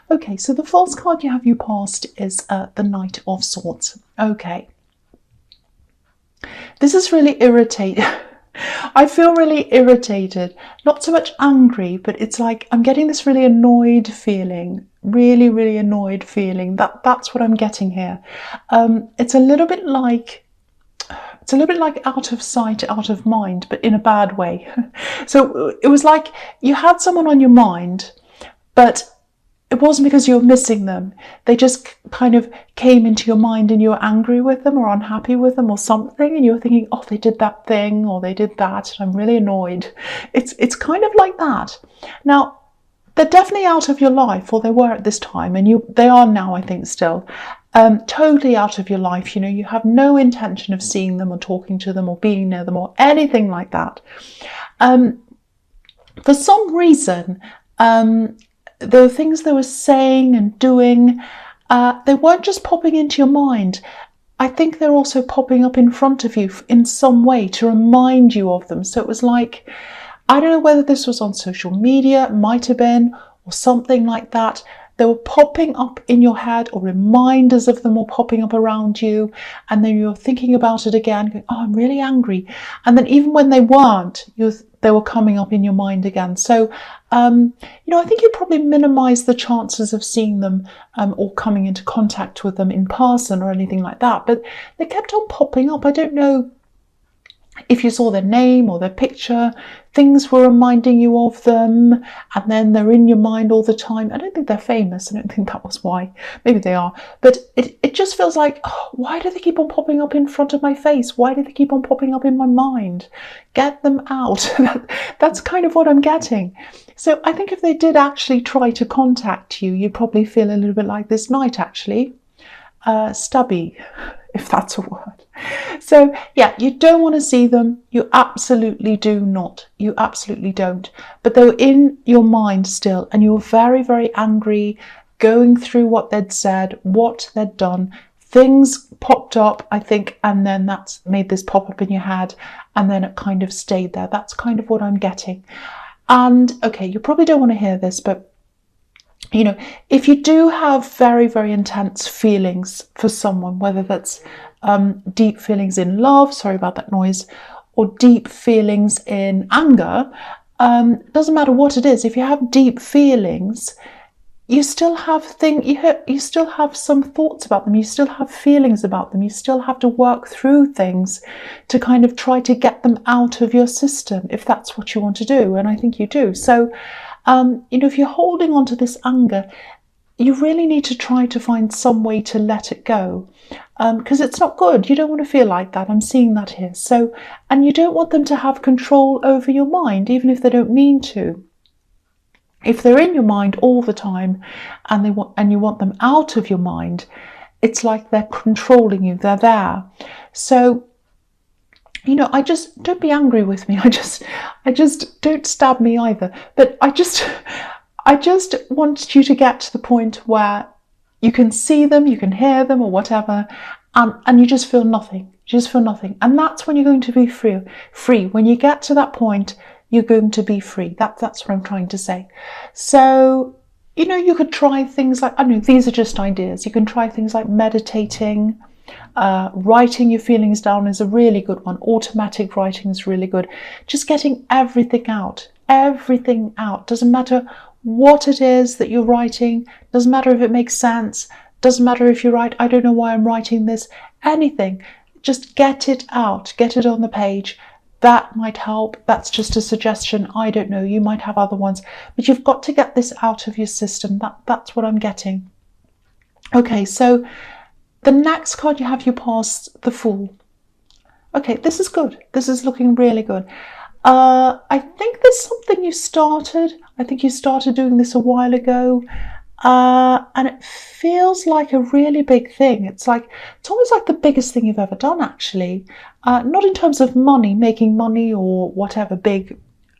Okay, so the false card you have you passed is the Knight of Swords. Okay. This is really irritating. I feel really irritated, not so much angry, but it's like I'm getting this really annoyed feeling, really annoyed feeling. That's what I'm getting here. It's a little bit like out of sight, out of mind, but in a bad way. So it was like you had someone on your mind, but it wasn't because you were missing them. They just kind of came into your mind and you were angry with them or unhappy with them or something, and you were thinking, oh, they did that thing or they did that, and I'm really annoyed. It's kind of like that. Now, they're definitely out of your life, or they were at this time, and they are now, I think, still. Totally out of your life. You know, you have no intention of seeing them or talking to them or being near them or anything like that. For some reason, the things they were saying and doing, they weren't just popping into your mind. I think they're also popping up in front of you in some way to remind you of them. So it was like, I don't know whether this was on social media, it might have been, or something like that. They were popping up in your head, or reminders of them were popping up around you. And then you're thinking about it again, going, oh, I'm really angry. And then even when they weren't, they were coming up in your mind again. So, I think you probably minimize the chances of seeing them or coming into contact with them in person or anything like that. But they kept on popping up. I don't know if you saw their name or their picture, things were reminding you of them, and then they're in your mind all the time. I don't think they're famous. I don't think that was why. Maybe they are. But it just feels like, oh, why do they keep on popping up in front of my face? Why do they keep on popping up in my mind? Get them out. That's kind of what I'm getting. So I think if they did actually try to contact you, you'd probably feel a little bit like this knight, actually. Stubby, if that's a word. So yeah, you don't want to see them. You absolutely do not. You absolutely don't. But they were in your mind still, and you were very angry, going through what they'd said, what they'd done. Things popped up, I think, and then that's made this pop up in your head, and then it kind of stayed there. That's kind of what I'm getting. And okay, you probably don't want to hear this, but if you do have very intense feelings for someone, whether that's deep feelings in love, sorry about that noise, or deep feelings in anger, doesn't matter what it is. If you have deep feelings, you still have you still have some thoughts about them. You still have feelings about them. You still have to work through things to kind of try to get them out of your system, if that's what you want to do. And I think you do. So, if you're holding on to this anger, you really need to try to find some way to let it go, because it's not good. You don't want to feel like that. I'm seeing that here. So, and you don't want them to have control over your mind, even if they don't mean to. If they're in your mind all the time and you want them out of your mind, it's like they're controlling you. They're there. So, I just, don't be angry with me. I just don't stab me either. But I just want you to get to the point where you can see them, you can hear them or whatever, and you just feel nothing. You just feel nothing. And that's when you're going to be free. When you get to that point, you're going to be free. That's what I'm trying to say. So, you could try things like, I don't know, these are just ideas. You can try things like meditating. Writing your feelings down is a really good one. Automatic writing is really good. Just getting everything out. Doesn't matter what it is that you're writing. Doesn't matter if it makes sense. Doesn't matter if you write, I don't know why I'm writing this. Anything. Just get it out. Get it on the page. That might help. That's just a suggestion. I don't know. You might have other ones. But you've got to get this out of your system. That's what I'm getting. Okay, so the next card you passed the Fool. Okay, this is good. This is looking really good. I think there's something you started. I think you started doing this a while ago. And it feels like a really big thing. It's almost like the biggest thing you've ever done, actually. Not in terms of money, making money or whatever, big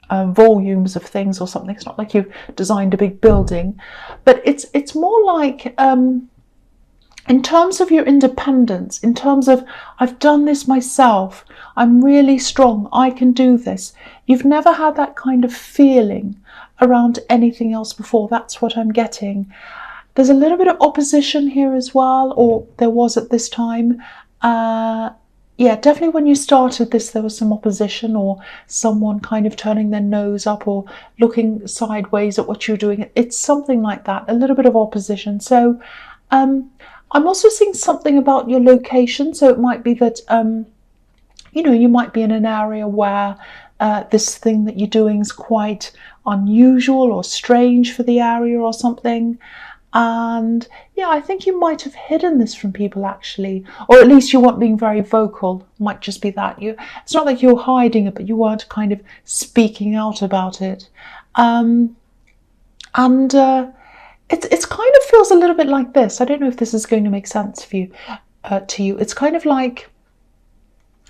volumes of things or something. It's not like you've designed a big building, but it's more like in terms of your independence, in terms of, I've done this myself, I'm really strong, I can do this. You've never had that kind of feeling around anything else before. That's what I'm getting. There's a little bit of opposition here as well, or there was at this time. Yeah, definitely when you started this, there was some opposition or someone kind of turning their nose up or looking sideways at what you're doing. It's something like that, a little bit of opposition. So I'm also seeing something about your location. So it might be that, you might be in an area where this thing that you're doing is quite unusual or strange for the area or something. And yeah, I think you might have hidden this from people actually, or at least you weren't being very vocal. Might just be that it's not like you're hiding it, but you weren't kind of speaking out about it. And it's kind of feels a little bit like this. I don't know if this is going to make sense for you, to you. It's kind of like,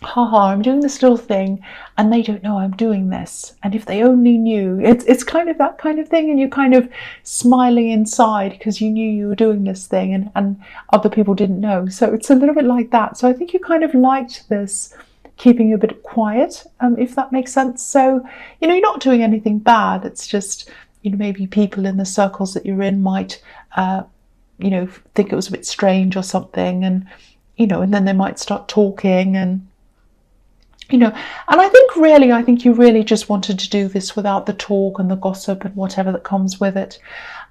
haha, I'm doing this little thing and they don't know I'm doing this. And if they only knew, it's kind of that kind of thing. And you're kind of smiling inside because you knew you were doing this thing and other people didn't know. So it's a little bit like that. So I think you kind of liked this, keeping a bit quiet, if that makes sense. So, you're not doing anything bad. It's just, maybe people in the circles that you're in might, think it was a bit strange or something. And, and then they might start talking and, and I think you really just wanted to do this without the talk and the gossip and whatever that comes with it.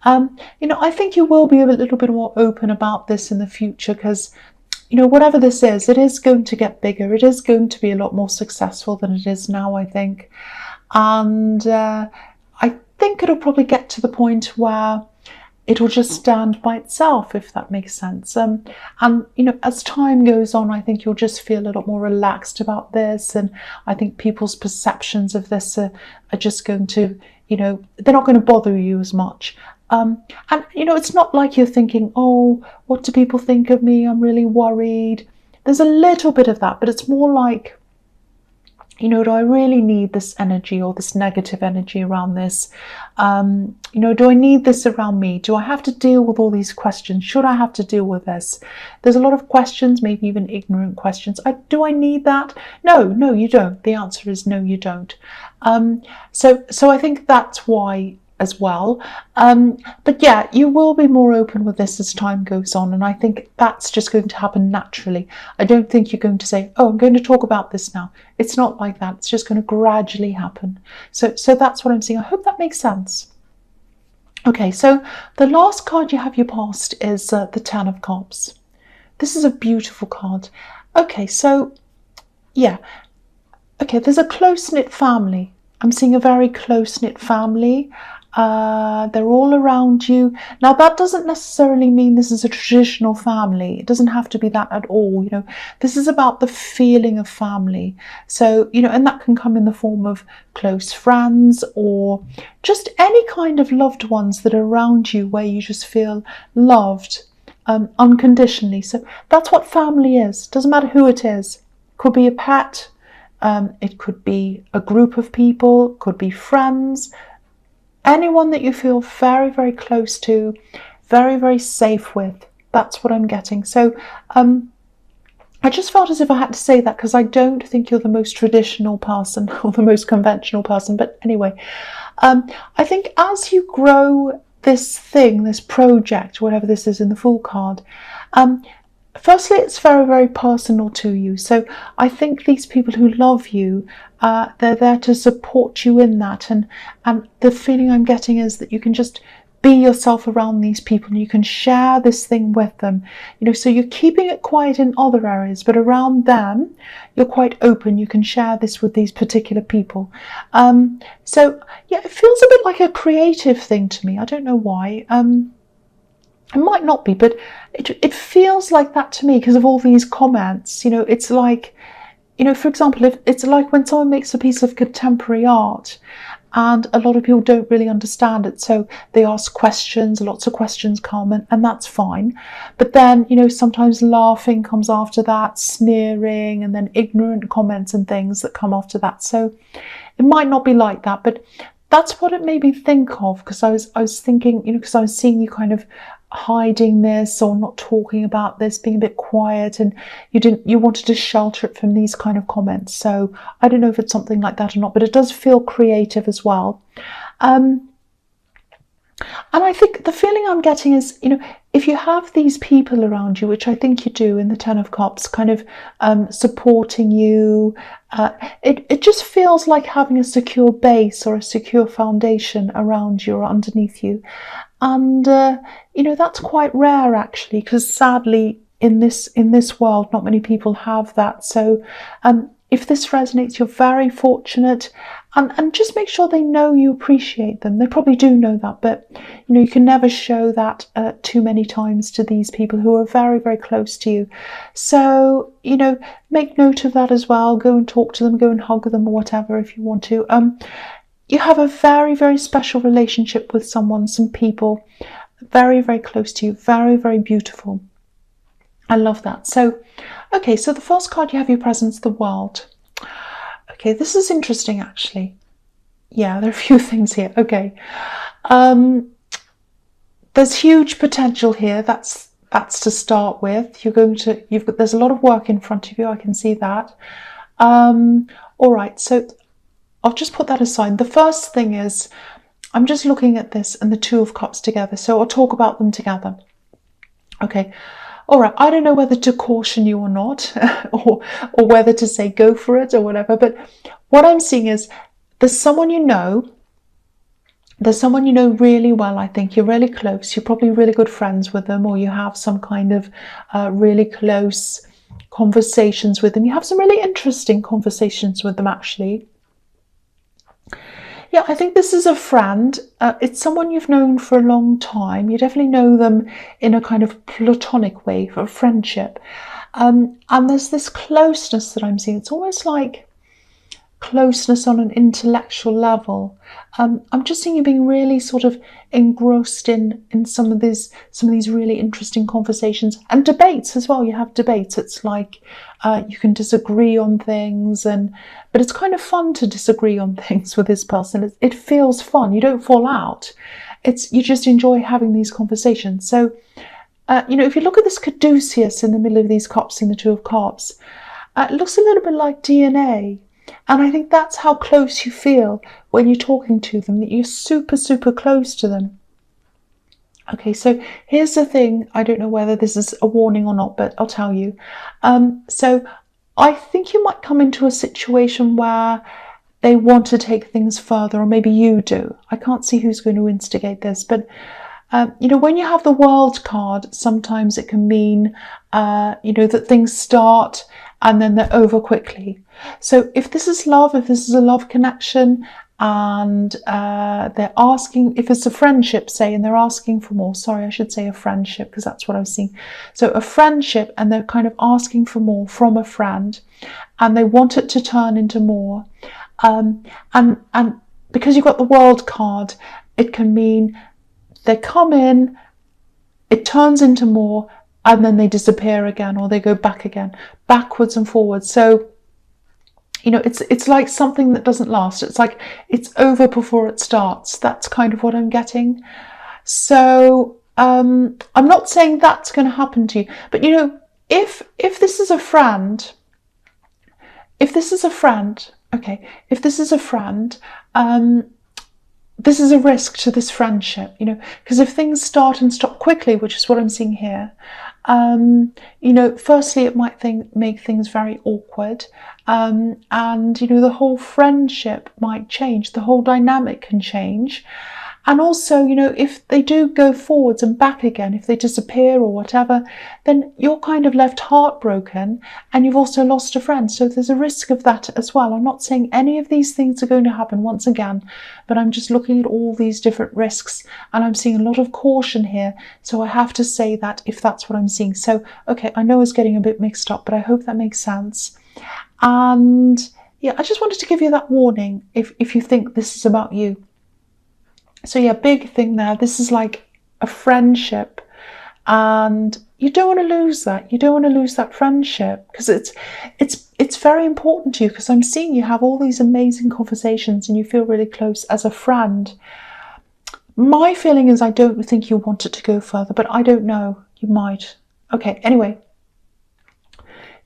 I think you will be a little bit more open about this in the future because, whatever this is, it is going to get bigger. It is going to be a lot more successful than it is now, I think. And I think it'll probably get to the point where it'll just stand by itself, if that makes sense. And, as time goes on, I think you'll just feel a lot more relaxed about this. And I think people's perceptions of this are just going to, they're not going to bother you as much. And, it's not like you're thinking, oh, what do people think of me? I'm really worried. There's a little bit of that, but it's more like, do I really need this energy or this negative energy around this? Do I need this around me? Do I have to deal with all these questions? Should I have to deal with this? There's a lot of questions, maybe even ignorant questions. Do I need that? No, you don't. The answer is no, you don't. So I think that's why as well. But yeah, you will be more open with this as time goes on, and I think that's just going to happen naturally. I don't think you're going to say, oh, I'm going to talk about this now. It's not like that. It's just going to gradually happen. So that's what I'm seeing. I hope that makes sense. Okay, so the last card you have your past is the Ten of Cups. This is a beautiful card. Okay, so yeah. Okay, there's a close-knit family. I'm seeing a very close-knit family. They're all around you. Now, that doesn't necessarily mean this is a traditional family. It doesn't have to be that at all. This is about the feeling of family. So, and that can come in the form of close friends or just any kind of loved ones that are around you where you just feel loved unconditionally. So that's what family is. Doesn't matter who it is. Could be a pet. It could be a group of people. Could be friends. Anyone that you feel very, very close to, very, very safe with. That's what I'm getting. So I just felt as if I had to say that because I don't think you're the most traditional person or the most conventional person. But anyway, I think as you grow this thing, this project, whatever this is in the Fool card, firstly, it's very, very personal to you. So I think these people who love you, they're there to support you in that. And the feeling I'm getting is that you can just be yourself around these people and you can share this thing with them. So you're keeping it quiet in other areas, but around them, you're quite open. You can share this with these particular people. So yeah, it feels a bit like a creative thing to me. I don't know why. It might not be, but it feels like that to me because of all these comments. It's like, for example, if it's like when someone makes a piece of contemporary art and a lot of people don't really understand it, so they ask questions, lots of questions come, and that's fine. But then, sometimes laughing comes after that, sneering, and then ignorant comments and things that come after that. So it might not be like that, but that's what it made me think of, because I was thinking, because I was seeing you kind of hiding this or not talking about this, being a bit quiet, and you wanted to shelter it from these kind of comments. So I don't know if it's something like that or not, but it does feel creative as well. And I think the feeling I'm getting is, if you have these people around you, which I think you do in the Ten of Cups, kind of supporting you, it just feels like having a secure base or a secure foundation around you or underneath you. And, that's quite rare actually, because sadly in this world, not many people have that. So if this resonates, you're very fortunate. And just make sure they know you appreciate them. They probably do know that, but you can never show that too many times to these people who are very, very close to you. So, make note of that as well. Go and talk to them, go and hug them or whatever if you want to. You have a very, very special relationship with someone, some people, very, very close to you, very, very beautiful. I love that. So, okay, so the first card you have your presence, the World. Okay, this is interesting actually. Yeah, there are a few things here. Okay. There's huge potential here. That's to start with. There's a lot of work in front of you. I can see that. All right, so I'll just put that aside. The first thing is, I'm just looking at this and the Two of Cups together. So I'll talk about them together. Okay. All right, I don't know whether to caution you or not, or whether to say go for it or whatever, but what I'm seeing is there's someone you know really well. I think you're really close. You're probably really good friends with them, or you have some kind of really close conversations with them. You have some really interesting conversations with them, actually. Yeah, I think this is a friend. It's someone you've known for a long time. You definitely know them in a kind of platonic way, for a friendship. And there's this closeness that I'm seeing. It's almost like closeness on an intellectual level. I'm just seeing you being really sort of engrossed in some of these really interesting conversations and debates as well. You have debates. It's like you can disagree on things, but it's kind of fun to disagree on things with this person. It feels fun. You don't fall out. You just enjoy having these conversations. So if you look at this caduceus in the middle of these cups in the Two of Cups, it looks a little bit like DNA. And I think that's how close you feel when you're talking to them, that you're super, super close to them. Okay, so here's the thing. I don't know whether this is a warning or not, but I'll tell you. So I think you might come into a situation where they want to take things further, or maybe you do. I can't see who's going to instigate this, but when you have the World card, sometimes it can mean, that things start and then they're over quickly. So if this is love, if this is a love connection, and they're asking, if it's a friendship, say, and they're asking for more, sorry, I should say a friendship, because that's what I was seeing. So a friendship, and they're kind of asking for more from a friend, and they want it to turn into more. And because you've got the World card, it can mean they come in, it turns into more, and then they disappear again, or they go back again, backwards and forwards. So, it's like something that doesn't last. It's like it's over before it starts. That's kind of what I'm getting. So I'm not saying that's going to happen to you, but if this is a friend, this is a risk to this friendship, because if things start and stop quickly, which is what I'm seeing here, firstly, it might make things very awkward, and the whole friendship might change, the whole dynamic can change. And also, if they do go forwards and back again, if they disappear or whatever, then you're kind of left heartbroken, and you've also lost a friend. So there's a risk of that as well. I'm not saying any of these things are going to happen once again, but I'm just looking at all these different risks, and I'm seeing a lot of caution here. So I have to say that if that's what I'm seeing. So, okay, I know it's getting a bit mixed up, but I hope that makes sense. And yeah, I just wanted to give you that warning if you think this is about you. So yeah, big thing there. This is like a friendship, and you don't want to lose that. You don't want to lose that friendship, because it's very important to you, because I'm seeing you have all these amazing conversations and you feel really close as a friend. My feeling is I don't think you want it to go further, but I don't know. You might. Okay, anyway.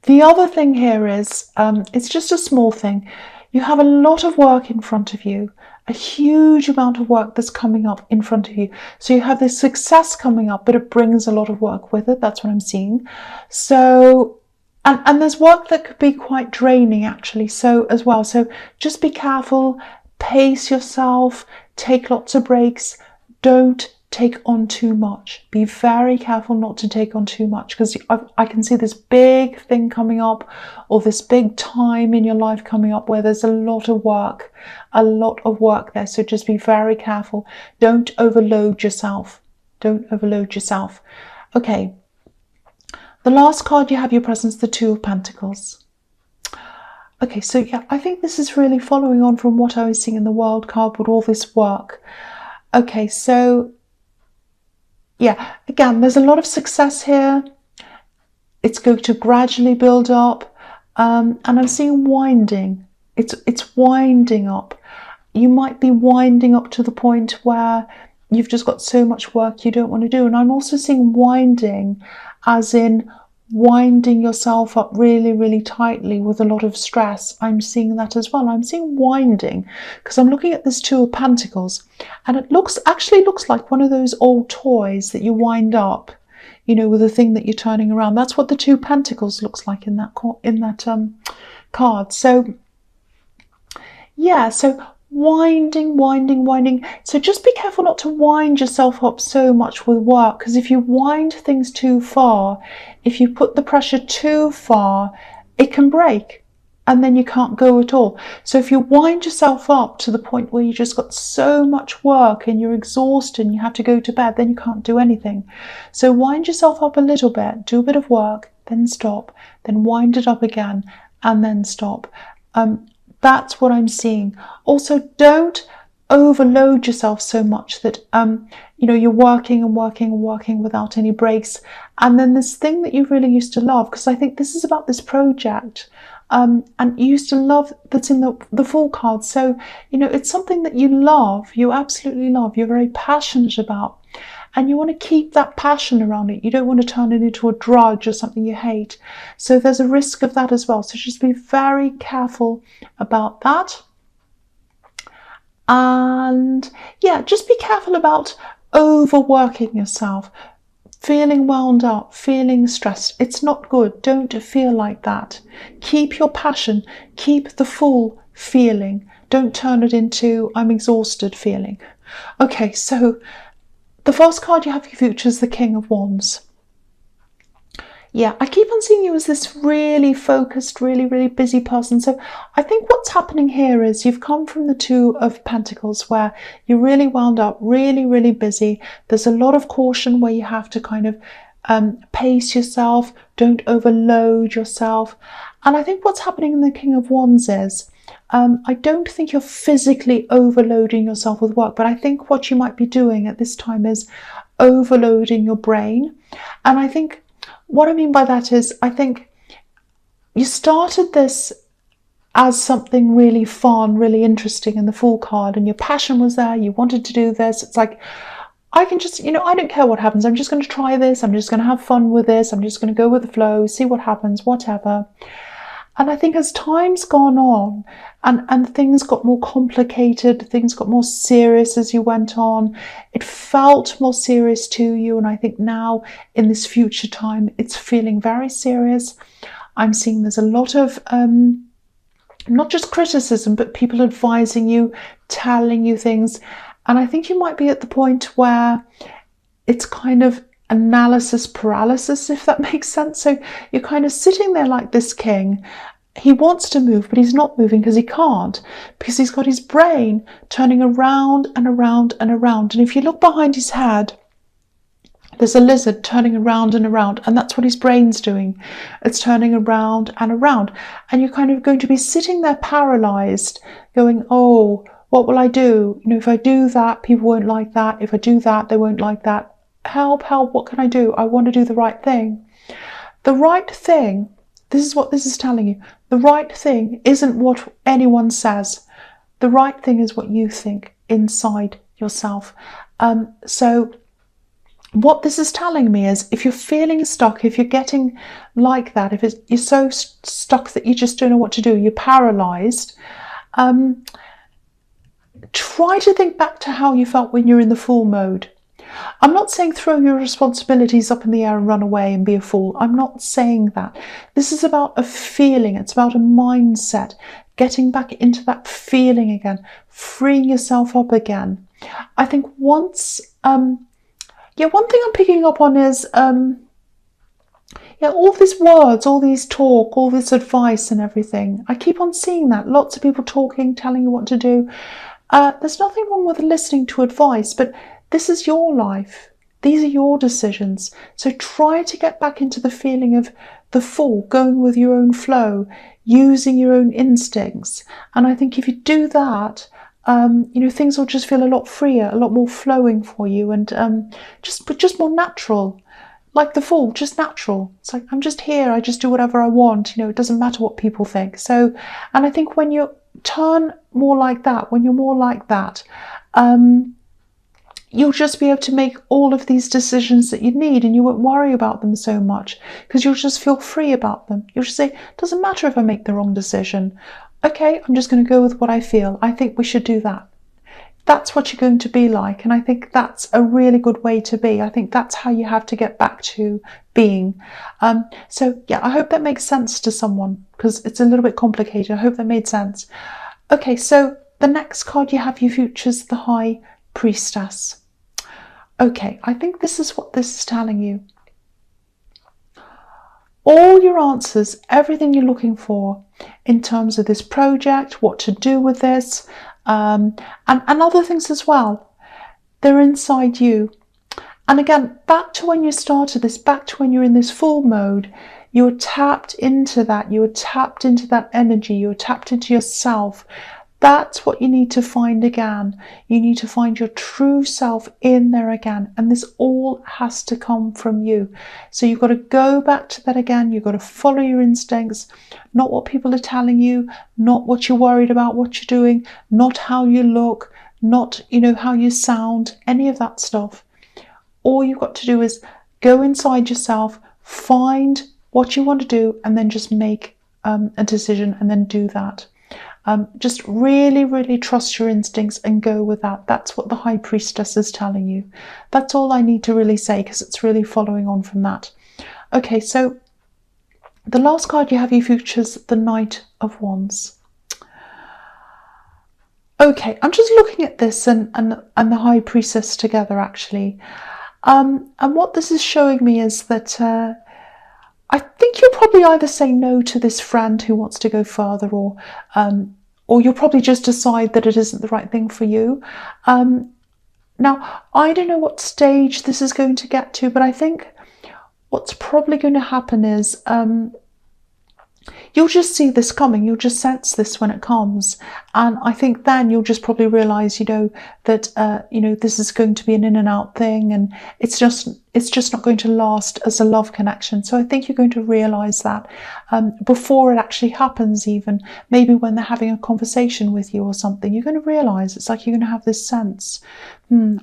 The other thing here is, it's just a small thing. You have a lot of work in front of you, a huge amount of work that's coming up in front of you. So you have this success coming up, but it brings a lot of work with it. That's what I'm seeing. So, and there's work that could be quite draining actually, so as well. So just be careful, pace yourself, take lots of breaks, don't take on too much. Be very careful not to take on too much, because I can see this big thing coming up, or this big time in your life coming up where there's a lot of work there. So just be very careful. Don't overload yourself. Don't overload yourself. Okay. The last card you have your presence, the Two of Pentacles. Okay, so yeah, I think this is really following on from what I was seeing in the World card with all this work. Okay, so yeah, again, there's a lot of success here. It's going to gradually build up, and I'm seeing winding. It's winding up. You might be winding up to the point where you've just got so much work you don't want to do. And I'm also seeing winding as in winding yourself up really, really tightly with a lot of stress. I'm seeing that as well. I'm seeing winding because I'm looking at this Two of Pentacles, and it actually looks like one of those old toys that you wind up, you know, with a thing that you're turning around. That's what the Two of Pentacles looks like in that card. So yeah, so winding. So just be careful not to wind yourself up so much with work, because if you wind things too far, if you put the pressure too far, it can break and then you can't go at all. So if you wind yourself up to the point where you just got so much work and you're exhausted and you have to go to bed, then you can't do anything. So wind yourself up a little bit, do a bit of work, then stop, then wind it up again and then stop. That's what I'm seeing. Also, don't overload yourself so much that you know, you're working without any breaks. And then this thing that you really used to love, because I think this is about this project, and you used to love, that's in the Fool card. So, you know, it's something that you love, you absolutely love, you're very passionate about. And you want to keep that passion around it. You don't want to turn it into a drudge or something you hate. So there's a risk of that as well. So just be very careful about that. And yeah, just be careful about overworking yourself, feeling wound up, feeling stressed. It's not good. Don't feel like that. Keep your passion, keep the Fool feeling. Don't turn it into I'm exhausted feeling. Okay, so the first card you have for your future is the King of Wands. Yeah, I keep on seeing you as this really focused, really, really busy person. So I think what's happening here is you've come from the Two of Pentacles where you're really wound up, really, really busy. There's a lot of caution where you have to kind of pace yourself, don't overload yourself. And I think what's happening in the King of Wands is I don't think you're physically overloading yourself with work, but I think what you might be doing at this time is overloading your brain. And I think what I mean by that is I think you started this as something really fun, really interesting in the Fool card, and your passion was there, you wanted to do this. It's like, I can just, you know, I don't care what happens. I'm just going to try this. I'm just going to have fun with this. I'm just going to go with the flow, see what happens, whatever. And I think as time's gone on and things got more complicated, things got more serious as you went on, it felt more serious to you. And I think now in this future time, it's feeling very serious. I'm seeing there's a lot of, not just criticism, but people advising you, telling you things. And I think you might be at the point where it's kind of analysis paralysis, if that makes sense. So you're kind of sitting there like this king. He wants to move, but he's not moving because he can't, because he's got his brain turning around and around and around. And if you look behind his head, there's a lizard turning around and around, and that's what his brain's doing. It's turning around and around. And you're kind of going to be sitting there paralyzed, going, oh, what will I do? You know, if I do that, people won't like that. If I do that, they won't like that. Help, what can I do? I want to do the right thing. The right thing, this is what this is telling you. The right thing isn't what anyone says. The right thing is what you think inside yourself. So what this is telling me is if you're feeling stuck, if you're getting like that, if you're so stuck that you just don't know what to do, you're paralyzed, Try to think back to how you felt when you're in the fool mode. I'm not saying throw your responsibilities up in the air and run away and be a fool. I'm not saying that. This is about a feeling. It's about a mindset. Getting back into that feeling again. Freeing yourself up again. I think once... one thing I'm picking up on is... all these words, all these talk, all this advice and everything. I keep on seeing that. Lots of people talking, telling you what to do. There's nothing wrong with listening to advice, but this is your life. These are your decisions. So try to get back into the feeling of the fool, going with your own flow, using your own instincts. And I think if you do that, things will just feel a lot freer, a lot more flowing for you, and just more natural. Like the fool, just natural. It's like, I'm just here, I just do whatever I want, it doesn't matter what people think. So, and I think when you turn more like that, when you're more like that, you'll just be able to make all of these decisions that you need, and you won't worry about them so much because you'll just feel free about them. You'll just say, it doesn't matter if I make the wrong decision. Okay, I'm just going to go with what I feel. I think we should do that. That's what you're going to be like, and I think that's a really good way to be. I think that's how you have to get back to being. I hope that makes sense to someone, because it's a little bit complicated. I hope that made sense. Okay, so the next card you have you features the High Priestess. Okay, I think this is what this is telling you. All your answers, everything you're looking for in terms of this project, what to do with this, and other things as well, they're inside you. And again, back to when you started this, back to when you're in this full mode, you're tapped into that, you're tapped into that energy, you're tapped into yourself. That's what you need to find again. You need to find your true self in there again. And this all has to come from you. So you've got to go back to that again. You've got to follow your instincts, not what people are telling you, not what you're worried about, what you're doing, not how you look, not, how you sound, any of that stuff. All you've got to do is go inside yourself, find what you want to do, and then just make a decision and then do that. Just really, really trust your instincts and go with that. That's what the High Priestess is telling you. That's all I need to really say, because it's really following on from that. Okay, so the last card you have you features the Knight of Wands. Okay, I'm just looking at this and the High Priestess together, actually. And what this is showing me is that I think you'll probably either say no to this friend who wants to go further, or you'll probably just decide that it isn't the right thing for you. Now, I don't know what stage this is going to get to, but I think what's probably going to happen is you'll just see this coming. You'll just sense this when it comes. And I think then you'll just probably realise, that, this is going to be an in and out thing, and it's just not going to last as a love connection. So I think you're going to realise that before it actually happens, even maybe when they're having a conversation with you or something, you're going to realise, it's like you're going to have this sense,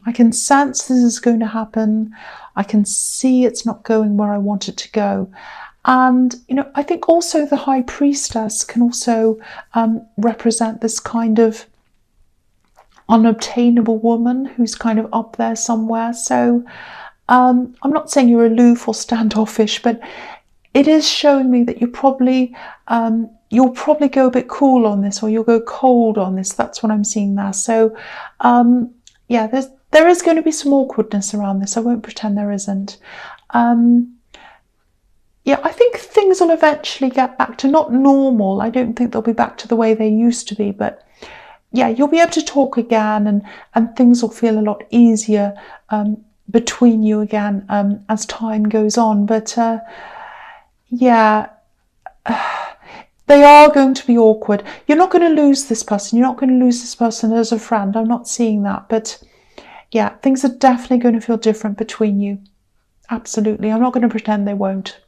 I can sense this is going to happen. I can see it's not going where I want it to go. And, I think also the High Priestess can also represent this kind of unobtainable woman who's kind of up there somewhere. So I'm not saying you're aloof or standoffish, but it is showing me that you'll probably go a bit cool on this, or you'll go cold on this. That's what I'm seeing there. So there is going to be some awkwardness around this. I won't pretend there isn't. I think things will eventually get back to not normal. I don't think they'll be back to the way they used to be, but you'll be able to talk again, and things will feel a lot easier between you again as time goes on. But they are going to be awkward. You're not going to lose this person. You're not going to lose this person as a friend. I'm not seeing that. But things are definitely going to feel different between you. Absolutely. I'm not going to pretend they won't.